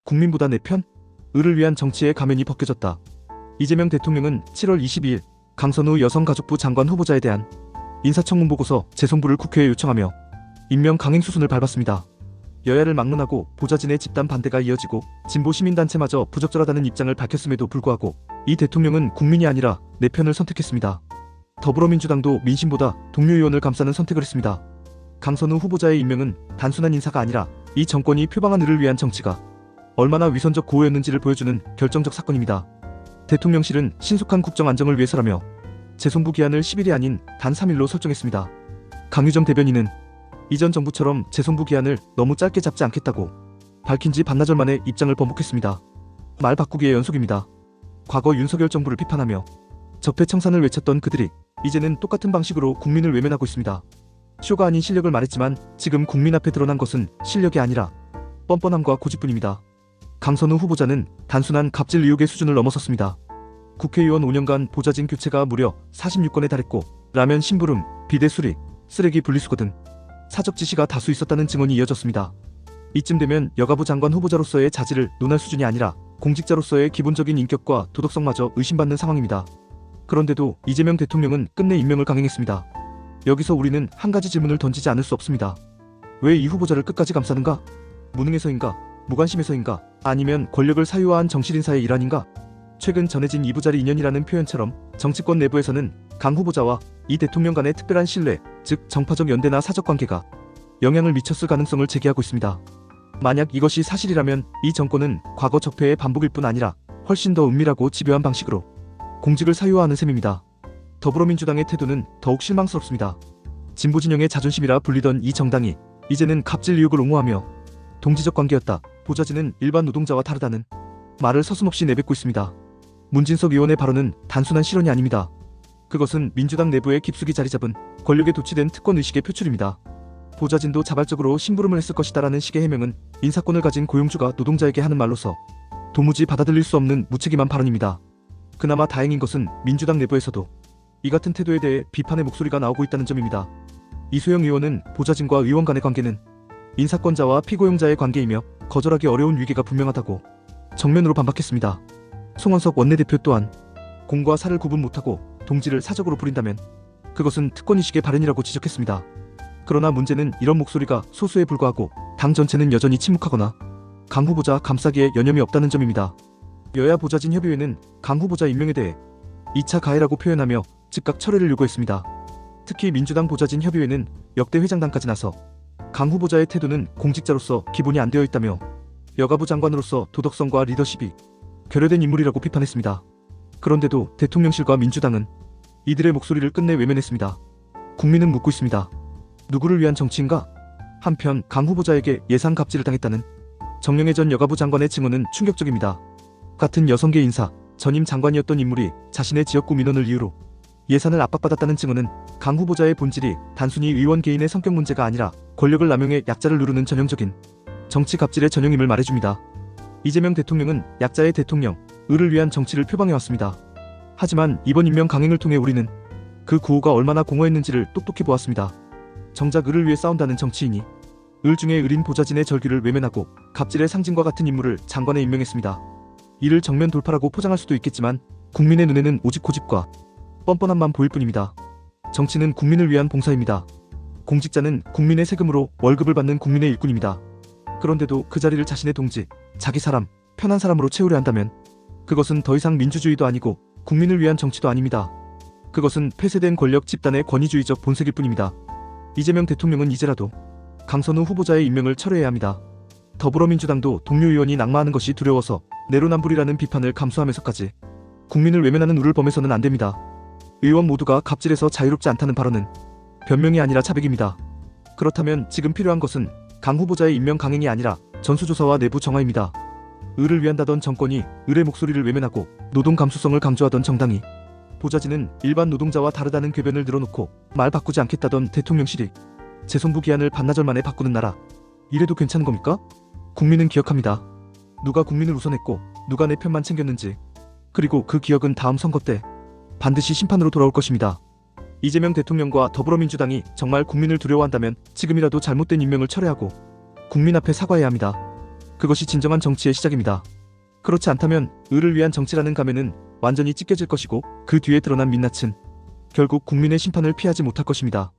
국민보다 내 편? 을을 위한 정치의 가면이 벗겨졌다. 이재명 대통령은 7월 22일 강선우 여성가족부 장관 후보자에 대한 인사청문 보고서 재송부를 국회에 요청하며 임명 강행 수순을 밟았습니다. 여야를 막론하고 보좌진의 집단 반대가 이어지고 진보 시민단체마저 부적절하다는 입장을 밝혔음에도 불구하고 이 대통령은 국민이 아니라 내 편을 선택했습니다. 더불어민주당도 민심보다 동료 의원을 감싸는 선택을 했습니다. 강선우 후보자의 임명은 단순한 인사가 아니라 이 정권이 표방한 을을 위한 정치가 얼마나 위선적 고호였는지를 보여주는 결정적 사건입니다. 대통령실은 신속한 국정 안정을 위해서라며 재송부 기한을 10일이 아닌 단 3일로 설정했습니다. 강유정 대변인은 이전 정부처럼 재송부 기한을 너무 짧게 잡지 않겠다고 밝힌 지 반나절 만에 입장을 번복했습니다. 말 바꾸기의 연속입니다. 과거 윤석열 정부를 비판하며 적폐청산을 외쳤던 그들이 이제는 똑같은 방식으로 국민을 외면하고 있습니다. 쇼가 아닌 실력을 말했지만 지금 국민 앞에 드러난 것은 실력이 아니라 뻔뻔함과 고집뿐입니다. 강선우 후보자는 단순한 갑질 의혹의 수준을 넘어섰습니다. 국회의원 5년간 보좌진 교체가 무려 46건에 달했고 라면 심부름, 비대 수리, 쓰레기 분리수거 등 사적 지시가 다수 있었다는 증언이 이어졌습니다. 이쯤 되면 여가부 장관 후보자로서의 자질을 논할 수준이 아니라 공직자로서의 기본적인 인격과 도덕성마저 의심받는 상황입니다. 그런데도 이재명 대통령은 끝내 임명을 강행했습니다. 여기서 우리는 한 가지 질문을 던지지 않을 수 없습니다. 왜 이 후보자를 끝까지 감싸는가? 무능해서인가? 무관심해서인가? 아니면 권력을 사유화한 정실인사의 일환인가? 최근 전해진 이부자리 인연이라는 표현처럼 정치권 내부에서는 강 후보자와 이 대통령 간의 특별한 신뢰, 즉 정파적 연대나 사적 관계가 영향을 미쳤을 가능성을 제기하고 있습니다. 만약 이것이 사실이라면 이 정권은 과거 적폐의 반복일 뿐 아니라 훨씬 더 은밀하고 집요한 방식으로 공직을 사유화하는 셈입니다. 더불어민주당의 태도는 더욱 실망스럽습니다. 진보진영의 자존심이라 불리던 이 정당이 이제는 갑질 의혹을 옹호하며 동지적 관계였다, 보좌진은 일반 노동자와 다르다는 말을 서슴없이 내뱉고 있습니다. 문진석 의원의 발언은 단순한 실언이 아닙니다. 그것은 민주당 내부에 깊숙이 자리잡은 권력에 도취된 특권 의식의 표출입니다. 보좌진도 자발적으로 심부름을 했을 것이다라는 식의 해명은 인사권을 가진 고용주가 노동자에게 하는 말로서 도무지 받아들일 수 없는 무책임한 발언입니다. 그나마 다행인 것은 민주당 내부에서도 이 같은 태도에 대해 비판의 목소리가 나오고 있다는 점입니다. 이소영 의원은 보좌진과 의원 간의 관계는 인사권자와 피고용자의 관계이며 거절하기 어려운 위계가 분명하다고 정면으로 반박했습니다. 송원석 원내대표 또한 공과 사를 구분 못하고 동지를 사적으로 부린다면 그것은 특권의식의 발현이라고 지적했습니다. 그러나 문제는 이런 목소리가 소수에 불과하고 당 전체는 여전히 침묵하거나 강 후보자 감싸기에 여념이 없다는 점입니다. 여야 보좌진 협의회는 강 후보자 임명에 대해 2차 가해라고 표현하며 즉각 철회를 요구했습니다. 특히 민주당 보좌진 협의회는 역대 회장단까지 나서 강 후보자의 태도는 공직자로서 기본이 안 되어 있다며 여가부 장관으로서 도덕성과 리더십이 결여된 인물이라고 비판했습니다. 그런데도 대통령실과 민주당은 이들의 목소리를 끝내 외면했습니다. 국민은 묻고 있습니다. 누구를 위한 정치인가? 한편 강 후보자에게 예산 갑질을 당했다는 정영애 전 여가부 장관의 증언은 충격적입니다. 같은 여성계 인사, 전임 장관이었던 인물이 자신의 지역구 민원을 이유로 예산을 압박받았다는 증언은 강 후보자의 본질이 단순히 의원 개인의 성격 문제가 아니라 권력을 남용해 약자를 누르는 전형적인 정치 갑질의 전형임을 말해줍니다. 이재명 대통령은 약자의 대통령, 을을 위한 정치를 표방해왔습니다. 하지만 이번 임명 강행을 통해 우리는 그 구호가 얼마나 공허했는지를 똑똑히 보았습니다. 정작 을을 위해 싸운다는 정치인이 을 중에 을인 보좌진의 절규를 외면하고 갑질의 상징과 같은 인물을 장관에 임명했습니다. 이를 정면 돌파라고 포장할 수도 있겠지만 국민의 눈에는 오직 고집과 뻔뻔함만 보일 뿐입니다. 정치는 국민을 위한 봉사입니다. 공직자는 국민의 세금으로 월급을 받는 국민의 일꾼입니다. 그런데도 그 자리를 자신의 동지, 자기 사람, 편한 사람으로 채우려 한다면 그것은 더 이상 민주주의도 아니고 국민을 위한 정치도 아닙니다. 그것은 폐쇄된 권력 집단의 권위주의적 본색일 뿐입니다. 이재명 대통령은 이제라도 강선우 후보자의 임명을 철회해야 합니다. 더불어민주당도 동료 의원이 낙마하는 것이 두려워서 내로남불이라는 비판을 감수하면서까지 국민을 외면하는 우를 범해서는 안 됩니다. 의원 모두가 갑질에서 자유롭지 않다는 발언은 변명이 아니라 자백입니다. 그렇다면 지금 필요한 것은 강 후보자의 임명 강행이 아니라 전수조사와 내부 정화입니다. 을을 위한다던 정권이 을의 목소리를 외면하고 노동 감수성을 강조하던 정당이 보좌진은 일반 노동자와 다르다는 궤변을 늘어놓고 말 바꾸지 않겠다던 대통령실이 재송부 기한을 반나절 만에 바꾸는 나라, 이래도 괜찮은 겁니까? 국민은 기억합니다. 누가 국민을 우선했고 누가 내 편만 챙겼는지. 그리고 그 기억은 다음 선거 때 반드시 심판으로 돌아올 것입니다. 이재명 대통령과 더불어민주당이 정말 국민을 두려워한다면 지금이라도 잘못된 임명을 철회하고 국민 앞에 사과해야 합니다. 그것이 진정한 정치의 시작입니다. 그렇지 않다면 을을 위한 정치라는 가면은 완전히 찢겨질 것이고 그 뒤에 드러난 민낯은 결국 국민의 심판을 피하지 못할 것입니다.